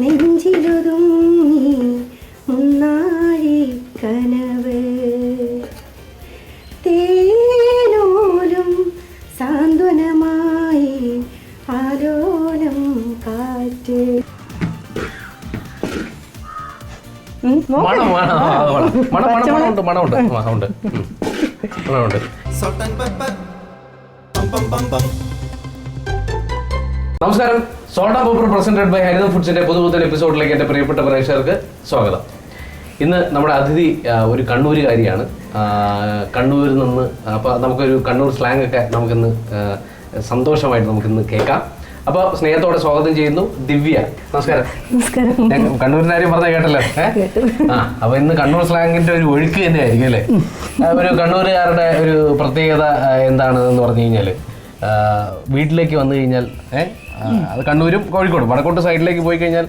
നെഞ്ചിലൊതുങ്ങി മുന്നാഴി കനവ് തേനോലും സാന്ത്വനമായി ആലോലം കാറ്റ്. നമസ്കാരം. Soda popper presented by ഹരിത ഫുഡ്സിന്റെ പുതുപുത്തൻ എപ്പിസോഡിലേക്ക് എൻ്റെ പ്രിയപ്പെട്ട പ്രേക്ഷകർക്ക് സ്വാഗതം. ഇന്ന് നമ്മുടെ അതിഥി ഒരു കണ്ണൂരുകാരിയാണ്. കണ്ണൂരിൽ നിന്ന് അപ്പോൾ നമുക്കൊരു കണ്ണൂർ സ്ലാങ് ഒക്കെ നമുക്കിന്ന് സന്തോഷമായിട്ട് നമുക്കിന്ന് കേൾക്കാം. അപ്പോൾ സ്നേഹത്തോടെ സ്വാഗതം ചെയ്യുന്നു ദിവ്യ. നമസ്കാരം. നമസ്കാരം. കണ്ണൂരിൻ്റെ കാര്യം പറഞ്ഞാൽ കേട്ടല്ലോ. അപ്പോൾ ഇന്ന് കണ്ണൂർ സ്ലാങ്ങിന്റെ ഒരു ഒഴുക്ക് തന്നെ ആയിരിക്കും അല്ലേ? ഒരു കണ്ണൂരുകാരുടെ ഒരു പ്രത്യേകത എന്താണെന്ന് പറഞ്ഞു കഴിഞ്ഞാൽ വീട്ടിലേക്ക് വന്നു കഴിഞ്ഞാൽ അത് കണ്ണൂരും കോഴിക്കോടും വടക്കോട്ട് സൈഡിലേക്ക് പോയി കഴിഞ്ഞാൽ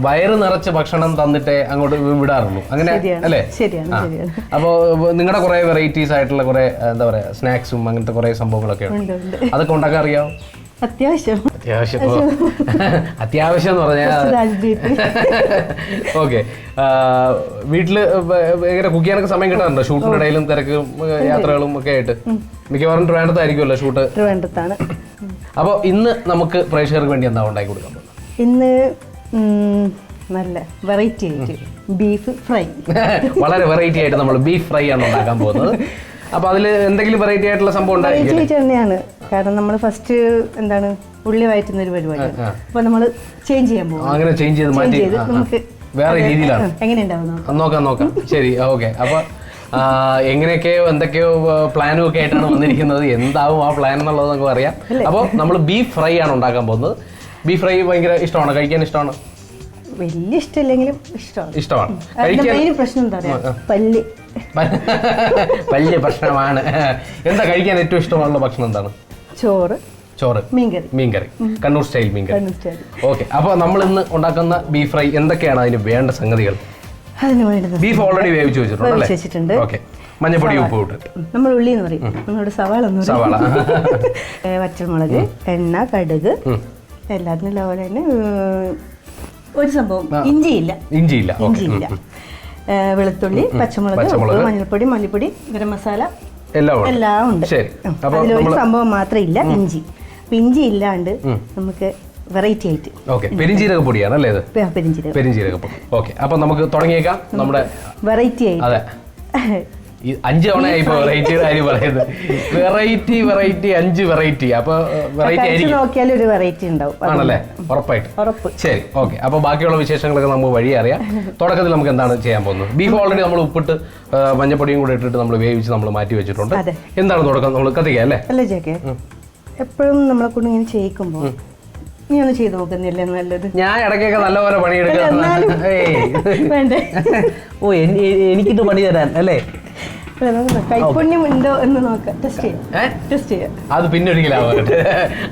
വയറ് നിറച്ച് ഭക്ഷണം തന്നിട്ടേ അങ്ങോട്ട് വിടാറുള്ളൂ. അങ്ങനെ അല്ലേ? അപ്പോൾ നിങ്ങളുടെ കുറെ വെറൈറ്റീസ് ആയിട്ടുള്ള കുറെ എന്താ പറയാ സ്നാക്സും അങ്ങനത്തെ കുറെ സംഭവങ്ങളൊക്കെ ഉണ്ട്. അതൊക്കെ ഉണ്ടാക്കാൻ അറിയാമോ? അത്യാവശ്യം എന്ന് പറഞ്ഞാൽ ഓക്കെ. വീട്ടില് എങ്ങനെ കുക്ക് ചെയ്യാനൊക്കെ സമയം കിട്ടാറുണ്ടോ? ഷൂട്ടിന്റെ ഇടയിലും തിരക്കും യാത്രകളും ഒക്കെ ആയിട്ട് മിക്കവാറും ട്രിവാൻഡ്രത്തായിരിക്കുമല്ലോ ഷൂട്ട്? ട്രിവാൻഡ്രത്താണ്. അപ്പോൾ ഇന്ന് നമുക്ക് പ്രേക്ഷകർക്ക് വേണ്ടി എന്താ ഉണ്ടാക്കി കൊടുക്കാൻ പോകുന്നത്? ഇന്ന് നല്ല വെറൈറ്റി ആയിട്ട് ബീഫ് ഫ്രൈ. വളരെ വെറൈറ്റി ആയിട്ട് നമ്മൾ ബീഫ് ഫ്രൈ ആണ് ഉണ്ടാക്കാൻ പോകുന്നത്. അപ്പൊ അതിൽ എന്തെങ്കിലും വെറൈറ്റി ആയിട്ടുള്ള സംഭവം തന്നെയാണ്. കാരണം നമ്മൾ ഫസ്റ്റ് എന്താണ് ഉള്ളി വയറ്റുന്ന ഒരു പരിപാടി. അപ്പൊ നമ്മൾ ചേഞ്ച് ചെയ്യാൻ പോകും. അങ്ങനെ ചേഞ്ച് ചെയ്ത് മാറ്റി നമുക്ക് വേറെ രീതിയിലാണ് എങ്ങനെയുണ്ടാവും നോക്കാം. ശരി, ഓക്കെ. അപ്പൊ എങ്ങനെയൊക്കെയോ എന്തൊക്കെയോ പ്ലാനും ഒക്കെ ആയിട്ടാണ് വന്നിരിക്കുന്നത്. എന്താവും ആ പ്ലാൻ എന്നുള്ളത് നമുക്ക് അറിയാം. അപ്പോൾ നമ്മൾ ബീഫ് ഫ്രൈ ആണ് ഉണ്ടാക്കാൻ പോകുന്നത്. ബീഫ് ഫ്രൈ ഭയങ്കര ഇഷ്ടമാണ്, കഴിക്കാൻ ഇഷ്ടമാണ്. വലിയ ഇഷ്ടമില്ലെങ്കിലും ഇഷ്ടമാണ്. പ്രശ്നം എന്താ പറയാ, പല്ല് പ്രശ്നമാണ്. എന്താ കഴിക്കാൻ ഏറ്റവും ഇഷ്ടമുള്ള ഭക്ഷണം എന്താണ്? ചോറ്, മീൻകറി, കണ്ണൂർ സ്റ്റൈൽ മീൻകറി. ഓക്കെ. അപ്പൊ നമ്മൾ ഇന്ന് ഉണ്ടാക്കുന്ന ബീഫ് ഫ്രൈ എന്തൊക്കെയാണ് അതിന് വേണ്ട സംഗതികൾ? ബീഫ് ഓൾറെഡി വേവിച്ച് വെച്ചിട്ടുണ്ട്. ഓക്കെ. മഞ്ഞപ്പൊടി, ഉപ്പ് ഇട്ടിട്ട് നമ്മൾ ഉള്ളി എന്ന് പറയും, നമ്മുടെ സവാള, പച്ചമുളക്, എണ്ണ, കടുക്, എല്ലാത്തിനും പോലെ തന്നെ ഒരു സംഭവം ഇഞ്ചിയില്ല, വെളുത്തുള്ളി, പച്ചമുളക്, മഞ്ഞൾപ്പൊടി, മല്ലിപ്പൊടി, ഗരം മസാല എല്ലാം ഉണ്ട്. അതിലൊരു സംഭവം മാത്രം ഇല്ല, ഇഞ്ചി. അപ്പൊ ഇഞ്ചി ഇല്ലാണ്ട് നമുക്ക് വെറൈറ്റി ആയിട്ട് പെരിഞ്ജീരക പൊടിയാണ് അല്ലേ? പെരിഞ്ജീരക പൊടി. ഓക്കെ. അപ്പൊ നമുക്ക് തുടങ്ങിയേക്കാം നമ്മുടെ വെറൈറ്റി ആയിട്ട്. അതെ, 5 തവണയായി ഇപ്പൊ വെറൈറ്റി കാര്യം പറയുന്നത്. Variety 5 variety. അപ്പൊ വെറൈറ്റി നോക്കിയാലും ഒരു വെറൈറ്റി ഉണ്ടാവും ആണല്ലേ? ഉറപ്പ്. ശരി, ഓക്കെ. അപ്പൊ ബാക്കിയുള്ള വിശേഷങ്ങളൊക്കെ നമുക്ക് വഴി അറിയാം. തുടക്കത്തിൽ നമുക്ക് എന്താണ് ചെയ്യാൻ പോകുന്നത്? ബീഫ് ഓൾറെഡി നമ്മൾ ഉപ്പിട്ട് മഞ്ഞപ്പൊടിയും കൂടെ ഇട്ടിട്ട് നമ്മൾ വേവിച്ച് നമ്മൾ മാറ്റി വെച്ചിട്ടുണ്ട്. എന്താണ് തുടക്കം? നമ്മൾ കത്തിക്കാം അല്ലേ? അല്ലേ ജേക്കെ? എപ്പോഴും നമ്മളെ കൊണ്ട് ഇങ്ങനെ ചെയ്യിക്കുമ്പോ നീ ഒന്ന് ചെയ്ത് നോക്കുന്നില്ലേ നല്ലത്? ഞാൻ ഇടയ്ക്കൊക്കെ നല്ലപോലെ പണിയെടുക്കാം. ഓ, എനിക്കിത് പണി തരാൻ അല്ലേ? കൈപ്പുണ്യം ഉണ്ടോ എന്ന് നോക്കാം. ടെസ്റ്റ് ചെയ്യാം. അത് പിന്നൊരിക്കലാവട്ടെ.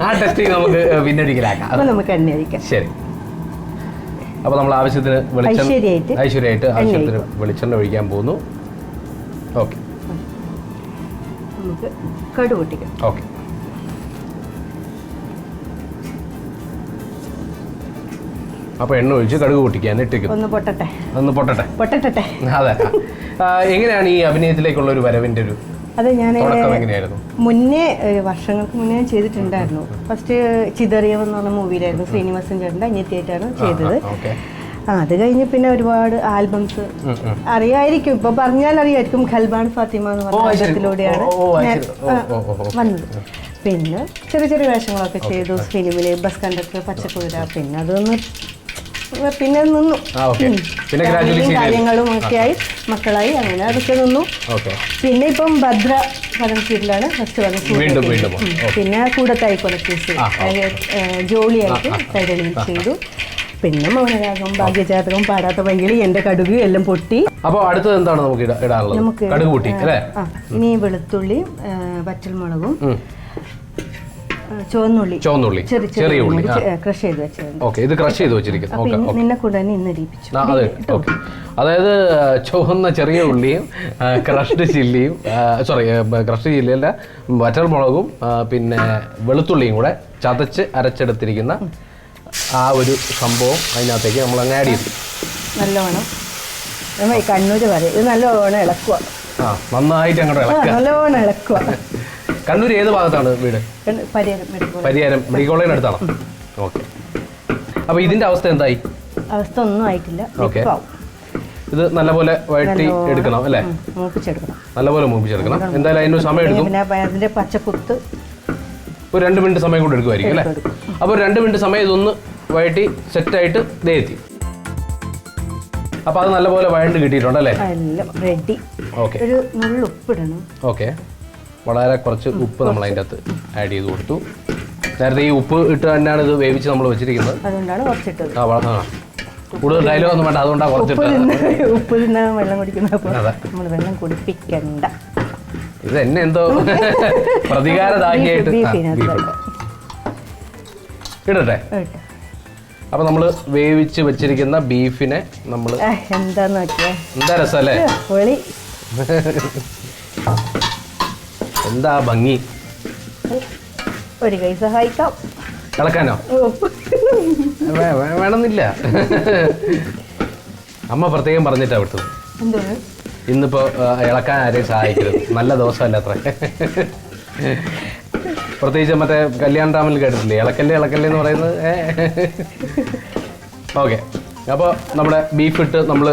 ആ ടെസ്റ്റിംഗ് നമുക്ക് പിന്നൊരിക്കലാക്കാം. നമുക്ക് എണ്ണ ഒഴിക്കാം. ശരി. അപ്പൊ നമ്മൾ ആവശ്യത്തിന് ഐശ്വര്യമായിട്ട് ആവശ്യത്തിന് വെളിച്ചെണ്ണ ഒഴിക്കാൻ പോകുന്നു. ഓക്കെ. നമുക്ക് കടുക് പൊട്ടിക്കാം. ഓക്കെ. അപ്പൊ എണ്ണ ഒഴിച്ച് കടുക് പൊട്ടിക്കാൻ ഇട്ടിരിക്കുന്നു. ഒന്ന് പൊട്ടട്ടെ. അതെ. എങ്ങനെയാണ് ഈ അഭിനയത്തിലേക്കുള്ള ഒരു വരവിന്റെ ഒരു എങ്ങനെയായിരുന്നു? മുന്നേ വർഷങ്ങൾക്ക് മുന്നേ ചെയ്തിട്ടുണ്ടായിരുന്നു. ഫസ്റ്റ് ചിതറിയം എന്ന് പറഞ്ഞ മൂവിയിലായിരുന്നു ശ്രീനിവാസൻ ചേട്ടൻ്റെ അനിയത്തിയായിട്ടാണ് ചെയ്തത്. അത് കഴിഞ്ഞ് പിന്നെ ഒരുപാട് ആൽബംസ് അറിയായിരിക്കും, ഇപ്പൊ പറഞ്ഞാൽ അറിയായിരിക്കും. ഖൽബാൻ ഫാത്തിമ എന്ന് പറഞ്ഞ ആൽബത്തിലൂടെയാണ് വന്നത്. പിന്നെ ചെറിയ ചെറിയ വേഷങ്ങളൊക്കെ ചെയ്തു ഫിലിമില്. Bus conductor, Pachakuthira. പിന്നെ അതൊന്ന് നിന്നു. കാര്യങ്ങളും ഒക്കെ ആയി മക്കളായി, അങ്ങനെ അതൊക്കെ നിന്നു. പിന്നെ ഇപ്പം ഭദ്ര പദം സീരിയലാണ് ഫസ്റ്റ് വന്നത്. പിന്നെ കൂടത്തായി കൊലക്കേസ് ജോളിയായിട്ട് സൈഡിൽ ചെയ്തു. പിന്നെ മൗനരാഗം, ഭാഗ്യജാതകം, പാടാത്ത പങ്കിളി, എന്റെ കടുക് എല്ലാം പൊട്ടി. അപ്പോൾ അടുത്തത് എന്താണ് നമുക്ക് ഇടാനുള്ളത്? ഇനി വെളുത്തുള്ളിയും വറ്റൽമുളകും ചുവന്നുള്ളി ചെറിയ ഉള്ളി ക്രഷ് ചെയ്ത് വെച്ചിട്ടുണ്ട്. ഓക്കെ, ഇത് ക്രഷ് ചെയ്ത് വെച്ചിരിക്കുന്നു. നിന്നെ കൊണ്ട് തന്നെ ഇന്ന് ഇടിപ്പിച്ചു. ഓക്കെ, അതായത് ചുവന്ന ചെറിയ ഉള്ളിയും ക്രഷ്ഡ് ചില്ലിയും ക്രഷ്ഡ് ചില്ലിയല്ല വറ്റൽമുളകും പിന്നെ വെളുത്തുള്ളിയും കൂടെ ചതച്ച് അരച്ചെടുത്തിരിക്കുന്ന ആ ഒരു സംഭവം അതിനകത്തേക്ക് നമ്മൾ അങ്ങ് ആഡ് ചെയ്തു. നല്ലോണം കണ്ണൂര് പറയും ഇത് നല്ലോണം ഇളക്കുക. നന്നായിട്ട് അങ്ങോട്ട് ഇളക്കുക, നല്ലോണം ഇളക്കുക. കണ്ണൂർ ഏത് ഭാഗത്താണ് വീട്? പരിയാരം മെഡിക്കൽ കോളേജിന് അടുത്താണ്. ഓക്കെ, അപ്പൊ ഇതിന്റെ അവസ്ഥ എന്തായി? അവസ്ഥ ഒന്നും ആയിട്ടില്ല. ഓക്കെ, ഇത് നല്ലപോലെ വഴറ്റി എടുക്കണം അല്ലേ? മൂപ്പിച്ചെടുക്കണം, നല്ലപോലെ മൂപ്പിച്ചെടുക്കണം. എന്തായാലും അതിന് സമയം എടുക്കും. അതിന്റെ പച്ചക്കുത്ത് ഒരു 2 മിനിറ്റ് സമയം കൊണ്ട് എടുക്കുമായിരിക്കും അല്ലേ? അപ്പോൾ 2 മിനിറ്റ് സമയം ഇതൊന്ന് വഴറ്റി സെറ്റായിട്ട് എത്തി. അപ്പോൾ അത് നല്ലപോലെ വഴണ്ട് കിട്ടിയിട്ടുണ്ടല്ലേ? റെഡി. ഓക്കെ, ഒരു നുള്ളു ഉപ്പിടണം. ഓക്കെ, വളരെ കുറച്ച് ഉപ്പ് നമ്മൾ അതിൻ്റെ അകത്ത് ആഡ് ചെയ്ത് കൊടുത്തു. നേരത്തെ ഈ ഉപ്പ് ഇട്ട് തന്നെയാണ് ഇത് വേവിച്ച് നമ്മൾ വെച്ചിരിക്കുന്നത്, അതുകൊണ്ടാണ് കുറച്ചിട്ടത്. കൂടുതൽ ഡയലോഗ് ഒന്നും വേണ്ട, അതുകൊണ്ടാണ് കുറച്ചിട്ട്. ഉപ്പ് തിന്നാൻ വെള്ളം കുടിക്കുന്നപ്പോൾ നമ്മൾ വെള്ളം കുടിപ്പിക്കണ്ട. ഇത് എന്നെ എന്തോ പ്രതികാരദാഹിയായിട്ട് ഇടട്ടെ. അപ്പൊ നമ്മള് വേവിച്ച് വെച്ചിരിക്കുന്ന ബീഫിനെ നമ്മൾ എന്താ രസല്ലേ, എന്താ ഭംഗി. ഒരു കൈ സഹായിക്കാം. ഇളക്കാനോ? വേണമെന്നില്ല, അമ്മ പ്രത്യേകം പറഞ്ഞിട്ടാ വിട്ടത്. ഇന്നിപ്പോ ഇളക്കാൻ ആരെയും സഹായിക്കരുത്, നല്ല ദിവസമല്ല അത്ര. പ്രത്യേകിച്ച് മറ്റേ കല്യാൺ ഡ്രാമിൽ കേട്ടിട്ടില്ലേ, ഇളക്കല്ലേ എന്ന് പറയുന്നത്. ഓക്കെ, അപ്പോൾ നമ്മുടെ ബീഫ് ഇട്ട് നമ്മൾ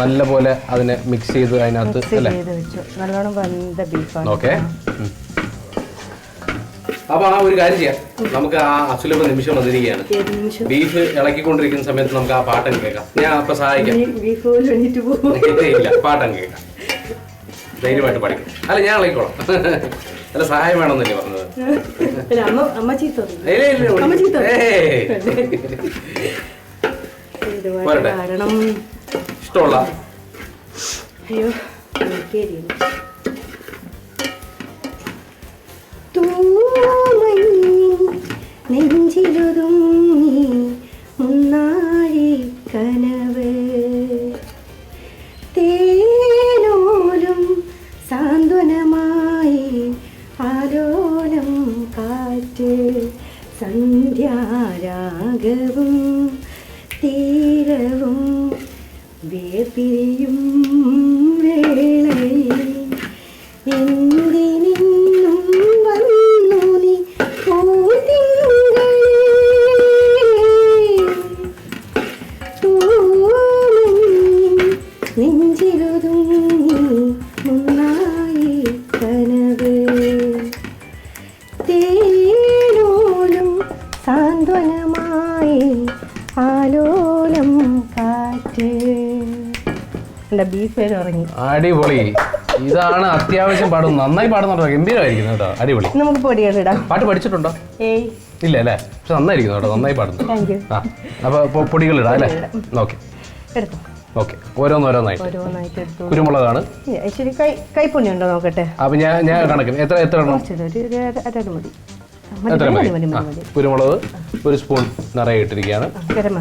നല്ലപോലെ അതിനെ മിക്സ് ചെയ്ത് അതിനകത്ത് അല്ലേ? ഓക്കെ, അപ്പോൾ ആ ഒരു കാര്യം ചെയ്യാം, നമുക്ക് ആ അസുലഭ നിമിഷം വന്നിരിക്കുകയാണ്. ബീഫ് ഇളക്കിക്കൊണ്ടിരിക്കുന്ന സമയത്ത് നമുക്ക് ആ പാട്ടം കേൾക്കാം. ഞാൻ അപ്പൊ സഹായിക്കാം. ഇല്ല, പാട്ടം കേൾക്കാം, ധൈര്യമായിട്ട് പഠിക്കും. അല്ല, ഞാൻ ഇളക്കിക്കോളാം. അല്ല, സഹായം വേണമെന്നല്ലേ പറഞ്ഞത്? ഇഷ്ടമുള്ള നെഞ്ചിലൊതുങ്ങി മുന്നാഴി കനവ് തേനോലും സാന്ത്വനമായി ആലോലം കാറ്റ് സന്ധ്യാരാഗവും തീരവും വേർപിരിയും വേളയിൽ എന്തിനും വന്നു നീ നെഞ്ചിലൊതുങ്ങി മുന്നായി കനവ് തേനോലും സാന്ത്വനമായി ആലോലം കാറ്റ്. എൻ്റെ ബീഫ് വരെ ഉറങ്ങി. അടിപൊളി. ഇതാണ് അത്യാവശ്യം പാടും, നന്നായി പാടുന്നുണ്ടോ? ഗംഭീരമായിരിക്കുന്നു കേട്ടോ, അടിപൊളി. നമുക്ക് പൊടികളിടാം. പാട്ട് പഠിച്ചിട്ടുണ്ടോ? ഇല്ല അല്ലേ? പക്ഷെ നന്നായിരിക്കുന്നു കേട്ടോ, നന്നായി പാടുന്നു. ആ, അപ്പോൾ പൊടികളിടാം അല്ലേ? ഓക്കെ, എടുത്തു. ഓക്കെ, ഓരോന്നായിട്ട് എടുത്തു. കുരുമുളകാണ്. ഇച്ചിരി കൈപ്പൊടി ഉണ്ടോ നോക്കട്ടെ. അപ്പം ഞാൻ കണക്കും എത്ര എണ്ണം? മതി. എത്ര മതി? കുരുമുളക് 1 സ്പൂൺ നിറയെ ഇട്ടിരിക്കുകയാണ്. ഗരം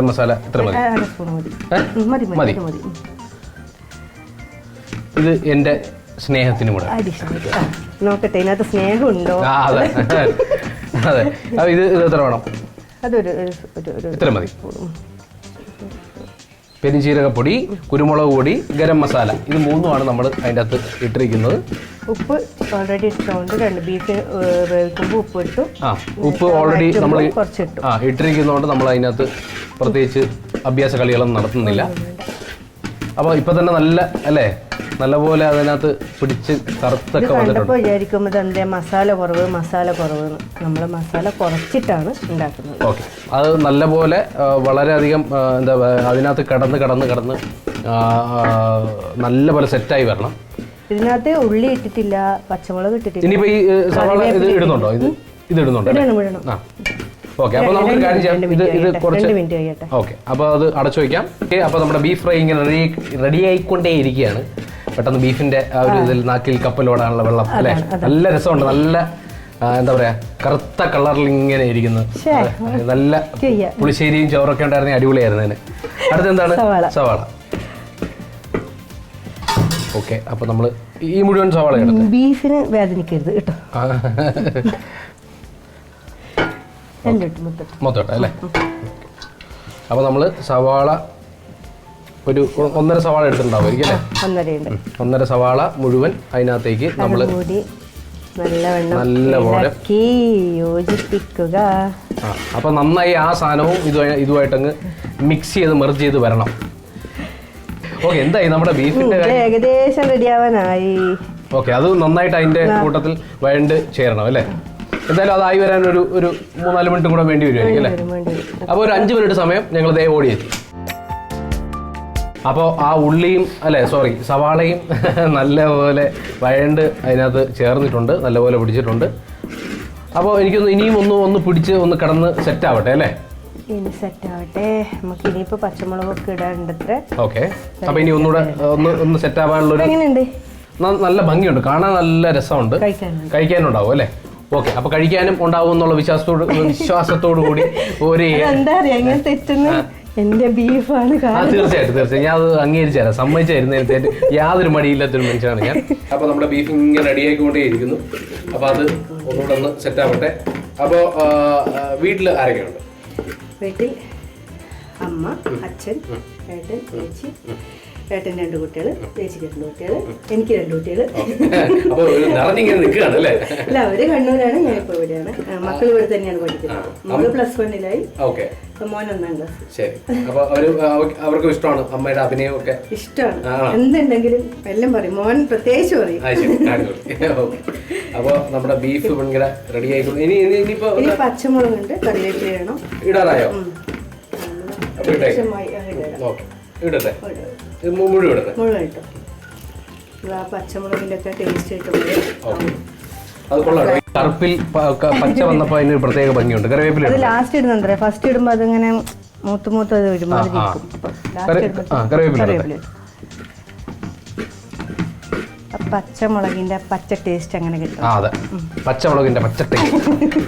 മസാല എത്ര മതി? മതി. ഇത് എൻ്റെ സ്നേഹത്തിനും കൂടെ നോക്കട്ടെ, ഇതിനകത്ത് സ്നേഹമുണ്ടോ? അതെ അതെ. ഇത് എത്ര വേണം? ഇത്ര മതി. പെരിഞ്ചീരകപ്പൊടി, കുരുമുളക് പൊടി, ഗരം മസാല, ഇത് 3ഉമാണ് നമ്മൾ അതിൻ്റെ അകത്ത് ഇട്ടിരിക്കുന്നത്. ഉപ്പ് ഓൾറെഡി ഇട്ടുകൊണ്ട് 2 ബീഫ് വേവിക്കുമ്പോൾ ഉപ്പ് ഇട്ടു. ഉപ്പ് ഓൾറെഡി നമ്മൾ ഇട്ടിരിക്കുന്നതുകൊണ്ട് നമ്മൾ അതിനകത്ത് പ്രത്യേകിച്ച് അഭ്യാസ കളികളൊന്നും നടത്തുന്നില്ല. അപ്പോൾ ഇപ്പം തന്നെ നല്ല അല്ലേ, നല്ലപോലെ അതിനകത്ത് പിടിച്ച് കറുത്തൊക്കെ വന്നിട്ടുണ്ട്. വിചാരിക്കുമ്പോൾ എന്താ മസാല കുറവ് നമ്മൾ മസാല കുറച്ചിട്ടാണ് ഉണ്ടാക്കുന്നത്. ഓക്കെ, അത് നല്ലപോലെ വളരെയധികം എന്താ അതിനകത്ത് കടന്ന് നല്ലപോലെ സെറ്റായി വരണം. ഇതിനകത്ത് ഉള്ളി ഇട്ടിട്ടില്ല, പച്ചമുളക് ഇട്ടിട്ടില്ല. ഇനിയിപ്പോൾ ഈ സവാള ഇത് ഇടുന്നുണ്ടോ? ഇത് ഇടുന്നുണ്ടോ? ആ, ഓക്കെ. അപ്പോൾ നമുക്ക് കാര്യം ചെയ്യാം, ഇത് കുറച്ച് ഓക്കെ. അപ്പോൾ അത് അടച്ചു വയ്ക്കാം. അപ്പോൾ നമ്മുടെ ബീഫ് ഫ്രൈ ഇങ്ങനെ റെഡി ആയിക്കൊണ്ടേ ഇരിക്കുകയാണ്. പെട്ടെന്ന് ബീഫിന്റെ ആ ഒരു ഇതിൽ നാക്കിൽ കപ്പലോടാനുള്ള വെള്ളം അല്ലേ, നല്ല രസമുണ്ട്. നല്ല എന്താ പറയാ, കറുത്ത കളറിൽ ഇങ്ങനെ ഇരിക്കുന്നത്. നല്ല പുളിശ്ശേരിയും ചോറൊക്കെ ഉണ്ടായിരുന്നെങ്കിൽ അടിപൊളിയായിരുന്നു അതിന്. അടുത്തെന്താണ്? സവാള. ഓക്കെ, അപ്പൊ നമ്മള് ഈ മുഴുവൻ സവാള എടുക്കും. ബീഫിന് വേദനിക്കരുത് കേട്ടോ. മൊത്തം അല്ലേ? അപ്പൊ നമ്മള് സവാള ഒരു 1.5 സവാള എടുത്തിട്ടുണ്ടാവുമായിരിക്കും അല്ലേ? 1.5 സവാള മുഴുവൻ അതിനകത്തേക്ക് നമ്മള് നല്ലപോലെ യോജിപ്പിക്കുക. അപ്പൊ നന്നായി ആ സാധനവും ഇതുമായിട്ടങ്ങ് മിക്സ് ചെയ്ത് മെർജ് ചെയ്ത് വരണം. ഓക്കെ, എന്തായി നമ്മുടെ ബീഫിന്റെ ഏകദേശം റെഡിയാവാനായി. ഓക്കെ, അത് നന്നായിട്ട് അതിന്റെ കൂട്ടത്തിൽ വഴണ്ട് ചേരണം അല്ലേ? എന്തായാലും അതായി വരാൻ ഒരു 3-4 മിനിറ്റ് കൂടെ വേണ്ടി വരുമായിരിക്കും അല്ലേ? അപ്പോൾ ഒരു 5 മിനിറ്റ് സമയം ഞങ്ങൾ ദേ ഓടിയെത്തി. അപ്പോൾ ആ ഉള്ളിയും സവാളയും നല്ലപോലെ വഴണ്ട് അതിനകത്ത് ചേർന്നിട്ടുണ്ട്, നല്ലപോലെ പിടിച്ചിട്ടുണ്ട്. അപ്പോൾ എനിക്കൊന്ന് ഇനിയും ഒന്ന് പിടിച്ച് ഒന്ന് കിടന്ന് സെറ്റ് ആവട്ടെ അല്ലേ? ഇനി സെറ്റ് ആവട്ടെ. നമുക്ക് ഇനിയിപ്പോൾ പച്ചമുളകൊക്കെ ഇടാനുണ്ടത്ര. ഓക്കെ, അപ്പോൾ ഇനി ഒന്നുകൂടെ ഒന്ന് സെറ്റ് ആവാനുള്ളൊരു എങ്ങനെയുണ്ട്? നല്ല ഭംഗിയുണ്ട്, കാണാൻ നല്ല രസമുണ്ട്, കഴിക്കാനുണ്ടാവും അല്ലേ? ഓക്കെ, അപ്പോൾ കഴിക്കാനും ഉണ്ടാവും എന്നുള്ള വിശ്വാസത്തോടു കൂടി ഒരു എന്താ അറിയാ ഇങ്ങനെ തെറ്റുന്ന എന്റെ ബീഫാണ്. തീർച്ചയായിട്ടും ഞാൻ അത് അംഗീകരിച്ചു തരാം, സമ്മതിച്ചായിരുന്നു. യാതൊരു മടിയില്ലാത്തൊരു മനുഷ്യനാണ് ഞാൻ. അപ്പോൾ നമ്മുടെ ബീഫ് ഇങ്ങനെ റെഡിയായിക്കൊണ്ടേ ഇരിക്കുന്നു. അപ്പോൾ അത് ഒന്നുകൂടെ ഒന്ന് സെറ്റ് ആവട്ടെ. അപ്പോൾ വീട്ടിൽ ആരൊക്കെയുണ്ട്? വീട്ടിൽ അമ്മ, അച്ഛൻ, ഏട്ടൻ, ചേച്ചി. ഏട്ടന് 2 കുട്ടികൾ, ചേച്ചിക്ക് 2 കുട്ടികൾ, എനിക്ക് 2 കുട്ടികൾ. അല്ല, അവര് കണ്ണൂരാണ്, ഞാനിപ്പോ ഇവിടെയാണ്. മക്കൾ ഇവിടെ തന്നെയാണ് പഠിക്കുന്നത്. മോള് +1-ലായി, മോൻ 1ാം ക്ലാസ്. ശരി, അപ്പൊ അവർക്ക് ഇഷ്ടമാണ് അമ്മയുടെ അഭിനയം ഒക്കെ? ഇഷ്ടമാണ്, എന്തുണ്ടെങ്കിലും എല്ലാം പറയും. മോൻ പ്രത്യേകിച്ച് പറയും. അപ്പൊ നമ്മുടെ ബീഫ് ഭയങ്കര റെഡി ആയിക്കോളും. ഇനി പച്ചമുളകുണ്ട്, കറിവേപ്പില വേണം. ഇടാറായോ? ഇടട്ടെ, മുഴുവൻ ഇട്ടോ. പച്ചമുളകിന്റെ ഒക്കെ ടേസ്റ്റ് കിട്ടുമ്പോൾ അത് കൊള്ളാം. കറുപ്പിൽ പച്ച വന്നപ്പോ അതിന് പ്രത്യേക ഭംഗിയുണ്ട്. കറിവേപ്പില അത് ലാസ്റ്റ് ഇടുന്നുണ്ട്. ഫസ്റ്റ് ഇടുമ്പോ അതിങ്ങനെ മൂത്ത് അത് ഒരുമാതിരി കറിവേപ്പില. പച്ചമുളകിന്റെ പച്ച ടേസ്റ്റ് അങ്ങനെ കിട്ടും. പച്ചമുളകിന്റെ പച്ച ടേസ്റ്റ്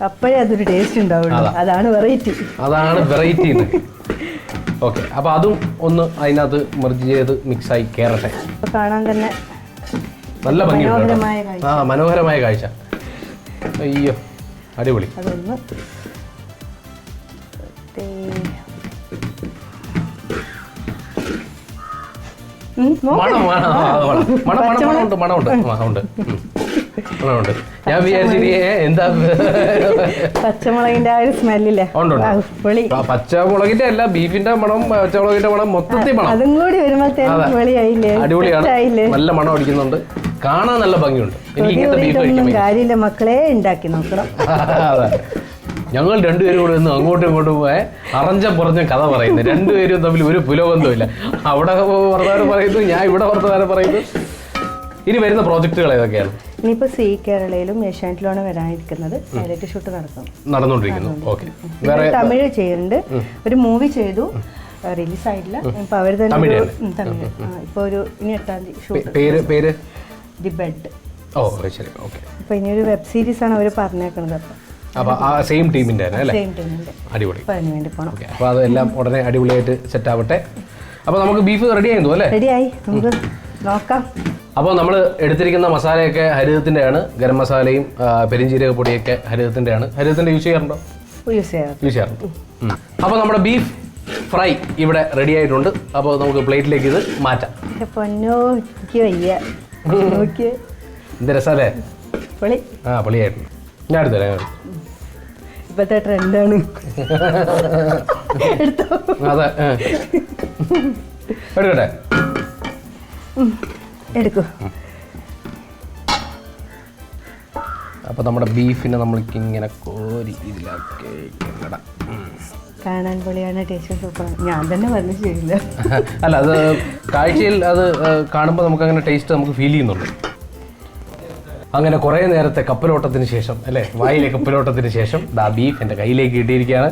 അപ്പോഴേ അതൊരു ടേസ്റ്റ് ഉണ്ടാവുള്ളൂ. അതാണ് വെറൈറ്റി. ഓക്കെ, അപ്പൊ അതും ഒന്ന് അതിനകത്ത് മെർജ് ചെയ്ത് മിക്സായി കയറട്ടെ. കാണാൻ തന്നെ നല്ല ഭംഗിയുണ്ട്. മനോഹരമായ കാഴ്ച. അയ്യോ, അടിപൊളി. അതൊന്ന് മണമുണ്ട്. ഞാൻ വിചാരിച്ചു എന്താ പച്ചമുളകിന്റെ ആ ഒരു സ്മെല്ലില്ലേ? പച്ചമുളകിന്റെ അല്ല, ബീഫിന്റെ മണം, പച്ചമുളകിന്റെ മണം, മൊത്തത്തിൽ മണം. അതും കൂടി വരുമ്പോഴത്തേക്ക് അടിപൊളിയാണ്. നല്ല മണം അടിക്കുന്നുണ്ട്, കാണാൻ നല്ല ഭംഗിയുണ്ട്. എനിക്ക് ഇങ്ങനത്തെ ബീഫ് കഴിക്കാൻ കാര്യമില്ല, മക്കളെ ഉണ്ടാക്കി നോക്കണം. ഞങ്ങൾ 2 പേരും കൂടെ ഒന്ന് അങ്ങോട്ടും ഇങ്ങോട്ടും അറഞ്ചം പുറഞ്ഞ കഥ പറയുന്നു. 2 പേരും തമ്മിൽ ഒരു പുലബന്ധമില്ല. അവിടെ വർത്തമാനം പറയുന്നു, ഞാൻ ഇവിടെ വർത്തമാനം പറയുന്നു. ഇനി വരുന്ന പ്രോജക്റ്റുകൾ ഏതൊക്കെയാണ്? ഇനിയിപ്പോ സി കേരളയിലും ഏഷ്യാനെറ്റിലാണ് വരാനിരിക്കുന്നത്. പൈലറ്റ് ഷൂട്ട് നടന്നുകൊണ്ടിരിക്കുന്നു. ഓക്കെ, തമിഴ് ചെയ്യുന്നുണ്ട്. ഒരു മൂവി ചെയ്തു, റിലീസ് ആയിട്ടില്ല. ഇപ്പൊ അവർ തന്നെ തമിഴ്. ഇപ്പൊ ഇനി 8ാം തീയതി ഷൂട്ട്. പേര് ദി ബെഡ്. ശരി, ഓക്കെ. ഇപ്പൊ ഇനി ഒരു വെബ് സീരീസ് ആണ് അവർ പറഞ്ഞേക്കുന്നത്. അപ്പൊ ആ സെയിം ടീമിന്റെ അടിപൊളി. അപ്പൊ അതെല്ലാം ഉടനെ അടിപൊളിയായിട്ട് സെറ്റ് ആവട്ടെ. അപ്പൊ നമുക്ക് ബീഫ് റെഡി ആയിരുന്നു അല്ലേ? റെഡിയായി, നമുക്ക് നോക്കാം. അപ്പോൾ നമ്മൾ എടുത്തിരിക്കുന്ന മസാലയൊക്കെ ഹരിതത്തിൻ്റെയാണ്. ഗരം മസാലയും പെരിഞ്ചീരക പൊടിയൊക്കെ ഹരിതത്തിൻ്റെയാണ്. ഹരിതത്തിൻ്റെ യൂസ് ചെയ്യാറുണ്ടോ? യൂസ് ചെയ്യാറുണ്ട്. അപ്പോൾ നമ്മുടെ ബീഫ് ഫ്രൈ ഇവിടെ റെഡി ആയിട്ടുണ്ട്. അപ്പോൾ നമുക്ക് പ്ലേറ്റിലേക്ക് ഇത് മാറ്റാം. എന്ത് രസമല്ലേ? പൊളിയായിട്ടുണ്ട്. ഞാൻ എടുത്തരാം. ഇപ്പോഴത്തെ ട്രെൻഡാണ്. അതെ, എടുക്കട്ടെ? എടുക്കൂ. അപ്പൊ നമ്മുടെ ബീഫിനെ നമ്മൾക്ക് ഇങ്ങനെ കോരി ഇതിലാക്കി കാണാൻ പൊളിയാണ്, ടേസ്റ്റ് സൂപ്പറാണ്. ഞാൻ തന്നെ പറഞ്ഞു ചെയ്യില്ല. അല്ല, അത് കാഴ്ചയിൽ അത് കാണുമ്പോൾ നമുക്ക് അങ്ങനെ ടേസ്റ്റ് നമുക്ക് ഫീൽ ചെയ്യുന്നുണ്ട്. അങ്ങനെ കുറേ നേരത്തെ കപ്പലോട്ടത്തിന് ശേഷം അല്ലേ, വായിലെ കപ്പലോട്ടത്തിന് ശേഷം ബീഫ് എൻ്റെ കയ്യിലേക്ക് കിട്ടിയിരിക്കുകയാണ്.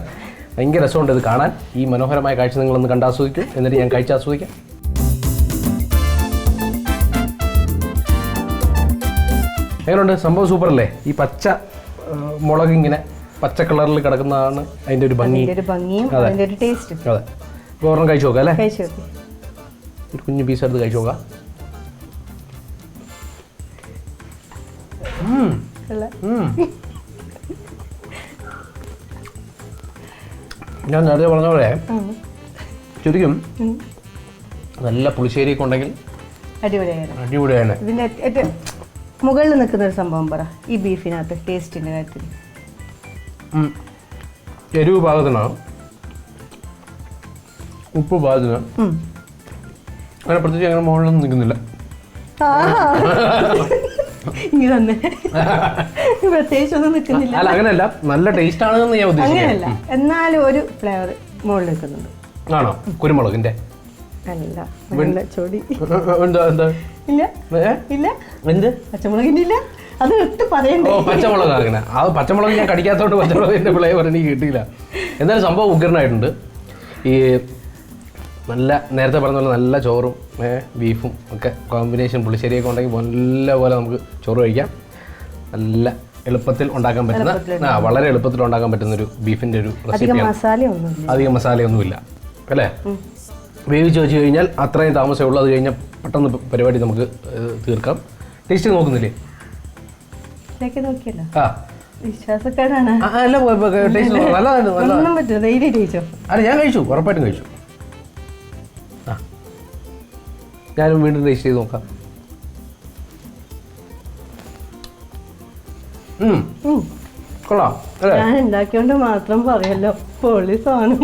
ഭയങ്കര രസമുണ്ട് ഇത് കാണാൻ. ഈ മനോഹരമായ കാഴ്ച നിങ്ങളൊന്ന് കണ്ടാസ്വദിക്കും, എന്നിട്ട് ഞാൻ കഴിച്ചാസ്വദിക്കാം. എങ്ങനെയുണ്ട് സംഭവം? സൂപ്പർ അല്ലേ? ഈ പച്ച മുളക് ഇങ്ങനെ പച്ച കളറിൽ കിടക്കുന്നതാണ് അതിൻ്റെ ഒരു ഭംഗി, ഭംഗിയും അതിൻ്റെ ഒരു ടേസ്റ്റും. അതെ. ഇപ്പോൾ ഒരെണ്ണം കഴിച്ചു നോക്കാം അല്ലേ? കഴിച്ചു നോക്കി. ഒരു കുഞ്ഞു പീസ് എടുത്ത് കഴിച്ചു നോക്കാം. ഞാൻ നേരത്തെ പറഞ്ഞ പോലെ ശരിക്കും നല്ല പുളിശ്ശേരിയൊക്കെ ഉണ്ടെങ്കിൽ അടിപൊളിയാണ്. ഇതിൻ്റെ ഏറ്റവും മുകളിൽ നിൽക്കുന്ന ഒരു സംഭവം പറ ഈ ബീഫിനകത്ത് ടേസ്റ്റിൻ്റെ കാര്യത്തിൽ. എരിവ് പാകത്തിനാണ്, ഉപ്പ് പാകത്തിന്, അങ്ങനെ പ്രത്യേകിച്ച് അങ്ങനെ മുകളിലൊന്നും നിൽക്കുന്നില്ല. പ്രത്യേകിച്ചൊന്നും നിൽക്കുന്നില്ല. അല്ല അങ്ങനെയല്ല, നല്ല ടേസ്റ്റ് ആണെന്ന് ഞാൻ ഉദ്ദേശിക്കുന്നില്ല. എന്നാലും ഒരു ഫ്ലേവർ മുകളിൽ നിൽക്കുന്നുണ്ട്. ആണോ? കുരുമുളകിന്റെ അല്ല ചോടി എന്താ എന്താ? ഇല്ല ഇല്ല, എന്ത് പച്ചമുളകിന്റെ ഇല്ല, അത് എടുത്ത് പറയണ്ടേ? ഓ പച്ചമുളക്. അങ്ങനെ അത് പച്ചമുളക് ഞാൻ കടിക്കാത്തോണ്ട് പച്ചമുളകിന്റെ ഫ്ലേവർ എനിക്ക് കിട്ടിയില്ല. എന്തായാലും സംഭവം ഉഗ്രനായിട്ടുണ്ട്. ഈ നല്ല നേരത്തെ പറഞ്ഞ പോലെ നല്ല ചോറും ബീഫും ഒക്കെ കോമ്പിനേഷൻ പുളിശ്ശേരിയൊക്കെ ഉണ്ടെങ്കിൽ നല്ല പോലെ നമുക്ക് ചോറ് കഴിക്കാം. നല്ല എളുപ്പത്തിൽ ഉണ്ടാക്കാൻ പറ്റുന്ന, വളരെ എളുപ്പത്തിൽ ഉണ്ടാക്കാൻ പറ്റുന്ന ഒരു ബീഫിൻ്റെ ഒരു റെസിപ്പിയാണ്. അധികം മസാലയൊന്നുമില്ല അല്ലേ? വേവിച്ച് വെച്ച് കഴിഞ്ഞാൽ അത്രയും താമസമേ ഉള്ളൂ. അത് കഴിഞ്ഞാൽ പെട്ടെന്ന് പരിപാടി നമുക്ക് തീർക്കാം. ടേസ്റ്റ് നോക്കുന്നില്ലേ? ആ വിശ്വാസക്കാരാണ്. അല്ല ടേസ്റ്റ് നല്ലതാണ്. അല്ല ഞാൻ കഴിച്ചു, ഉറപ്പായിട്ടും കഴിച്ചു. ആ ഞാനും വീണ്ടും ടേസ്റ്റ് ചെയ്ത് നോക്കാം. കൊള്ളാം. ഞാൻ ഉണ്ടാക്കിയോണ്ട് മാത്രം പറയല്ലോ, പൊളി സാധനം.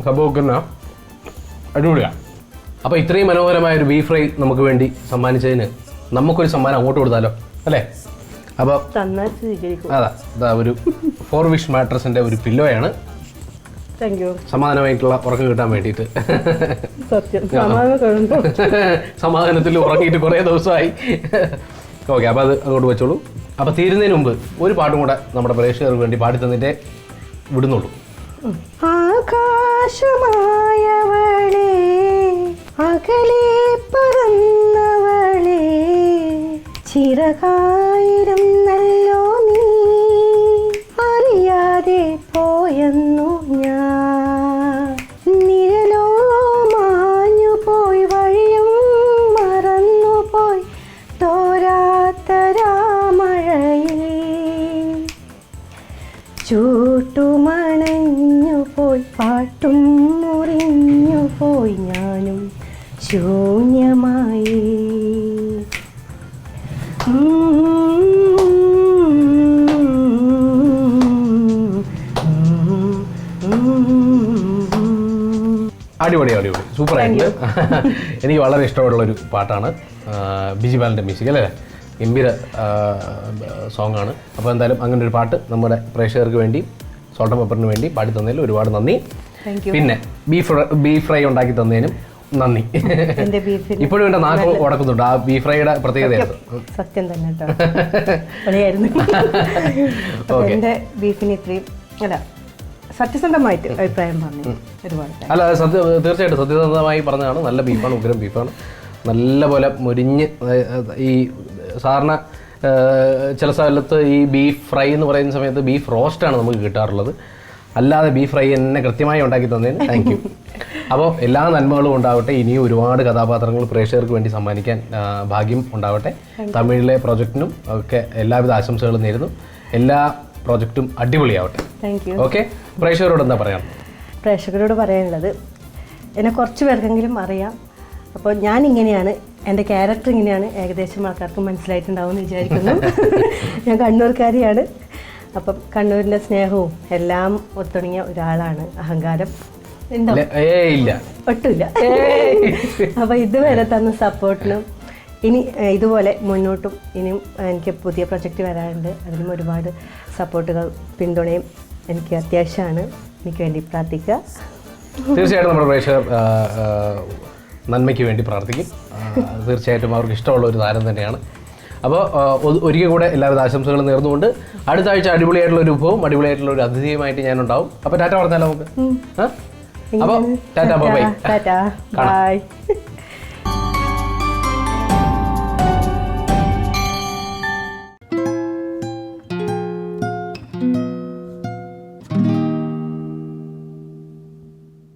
സംഭവം അടിപൊളിയാണ്. അപ്പോൾ ഇത്രയും മനോഹരമായ ഒരു ബീഫ് ഫ്രൈ നമുക്ക് വേണ്ടി സമ്മാനിച്ചതിന് നമുക്കൊരു സമ്മാനം അങ്ങോട്ട് കൊടുത്താലോ അല്ലേ? അപ്പോൾ അതാ ഒരു 4 വിഷ് മാട്രസിൻ്റെ ഒരു പില്ലോയാണ്. സമാധാനമായിട്ടുള്ള ഉറക്കം കിട്ടാൻ വേണ്ടിയിട്ട്. സമാധാനത്തിൽ ഉറങ്ങിയിട്ട് കുറേ ദിവസമായി. ഓക്കെ, അപ്പോൾ അത് അങ്ങോട്ട് വെച്ചോളൂ. അപ്പോൾ തീരുന്നതിന് മുമ്പ് ഒരു പാട്ടും കൂടെ നമ്മുടെ പ്രേക്ഷകർക്ക് വേണ്ടി പാടി തന്നിട്ടേ വിടുന്നുള്ളൂ. ആകാശമായവളെ, അകലെ പറന്നവളെ, ചിറകായിരുന്നല്ലോ നീ, അറിയാതെ പോയെന്നു ഞാൻ. നിഴലോ മാഞ്ഞു പോയി, വഴിയും മറന്നു പോയി, തോരാത്തരാമഴയിൽ ചൂട്ടുമണഞ്ഞു പോയി, പാട്ടും മുറിഞ്ഞു പോയി, ഞാനും ശൂന്യമായി. അടിപൊളി അടിപൊളി, സൂപ്പറായിട്ടുണ്ട്. എനിക്ക് വളരെ ഇഷ്ടമുള്ളൊരു പാട്ടാണ്. ബിജി ബാലൻ്റെ മ്യൂസിക് അല്ലേ? ഗംഭീര സോങ് ആണ്. അപ്പോൾ എന്തായാലും അങ്ങനെ ഒരു പാട്ട് നമ്മുടെ പ്രേക്ഷകർക്ക് വേണ്ടി, സോൾട്ട് ആൻഡ് പെപ്പറിന് വേണ്ടി പാടി തന്നതിൽ ഒരുപാട് നന്ദി. പിന്നെ ബീഫ് ഫ്രൈ ഉണ്ടാക്കി തന്നതിനും നന്ദി. ഇപ്പോഴും എൻ്റെ നാക്ക് ഉടക്കുന്നുണ്ട് ആ ബീഫ് ഫ്രൈയുടെ പ്രത്യേകതയാണ്. സത്യം തന്നെ എൻ്റെ ബീഫിന് ഇത്രയും അല്ല സത്യസന്ധമായിട്ട് അഭിപ്രായം പറഞ്ഞു ഒരുപാട്. അല്ല തീർച്ചയായിട്ടും സത്യസന്ധമായി പറഞ്ഞതാണ്. നല്ല ബീഫാണ്, ഉഗ്രം ബീഫാണ്. നല്ല പോലെ മുരിഞ്ഞ് ഈ സാധാരണ ചില സ്ഥലത്ത് ഈ ബീഫ് ഫ്രൈ എന്ന് പറയുന്ന സമയത്ത് ബീഫ് റോസ്റ്റാണ് നമുക്ക് കിട്ടാറുള്ളത്. അല്ലാതെ ബീഫ് ഫ്രൈ എന്നെ കൃത്യമായി ഉണ്ടാക്കി തന്നതിന് താങ്ക് യു. അപ്പോൾ എല്ലാ നന്മകളും ഉണ്ടാവട്ടെ. ഇനിയും ഒരുപാട് കഥാപാത്രങ്ങൾ പ്രേക്ഷകർക്ക് വേണ്ടി സമ്മാനിക്കാൻ ഭാഗ്യം ഉണ്ടാവട്ടെ. തമിഴിലെ പ്രൊജക്റ്റിനും ഒക്കെ എല്ലാവിധ ആശംസകളും നേരുന്നു. എല്ലാ പ്രോജക്റ്റും അടിപൊളിയാവട്ടെ. ഓക്കെ, പ്രേക്ഷകരോട് എന്താ പറയാം? പ്രേക്ഷകരോട് പറയാനുള്ളത്, എന്നെ കുറച്ച് പേർക്കെങ്കിലും അറിയാം. അപ്പോൾ ഞാൻ ഇങ്ങനെയാണ്, എൻ്റെ ക്യാരക്ടർ ഇങ്ങനെയാണ്, ഏകദേശം ആൾക്കാർക്ക് മനസ്സിലായിട്ടുണ്ടാവും എന്ന് വിചാരിക്കുന്നു. ഞാൻ കണ്ണൂർക്കാരിയാണ്. അപ്പം കണ്ണൂരിൻ്റെ സ്നേഹവും എല്ലാം ഒത്തുണങ്ങിയ ഒരാളാണ്. അഹങ്കാരം ഇല്ല, ഒട്ടുമില്ല. അപ്പോൾ ഇതുവരെ തന്ന സപ്പോർട്ടിനും ഇനി ഇതുപോലെ മുന്നോട്ടും ഇനിയും എനിക്ക് പുതിയ പ്രൊജക്റ്റ് വരാനുണ്ട്. അതിനും ഒരുപാട് സപ്പോർട്ടുകൾ പിന്തുണയും എനിക്ക് അത്യാവശ്യമാണ്. എനിക്ക് വേണ്ടി പ്രാർത്ഥിക്കുക. തീർച്ചയായിട്ടും നമ്മുടെ പ്രേക്ഷകർ നന്മയ്ക്ക് വേണ്ടി പ്രാർത്ഥിക്കും. തീർച്ചയായിട്ടും അവർക്ക് ഇഷ്ടമുള്ള ഒരു താരം തന്നെയാണ്. അപ്പോൾ ഒരിക്കൽ കൂടെ എല്ലാവിധ ആശംസകളും നേർന്നുകൊണ്ട് അടുത്ത ആഴ്ച അടിപൊളിയായിട്ടുള്ള ഒരു വിഭവം, അടിപൊളിയായിട്ടുള്ള ഒരു അതിഥിയുമായിട്ട് ഞാൻ ഉണ്ടാവും. അപ്പോൾ ടാറ്റ പറഞ്ഞാലോ നമുക്ക്? അപ്പോൾ ടാറ്റ, ബൈ. ബൈ.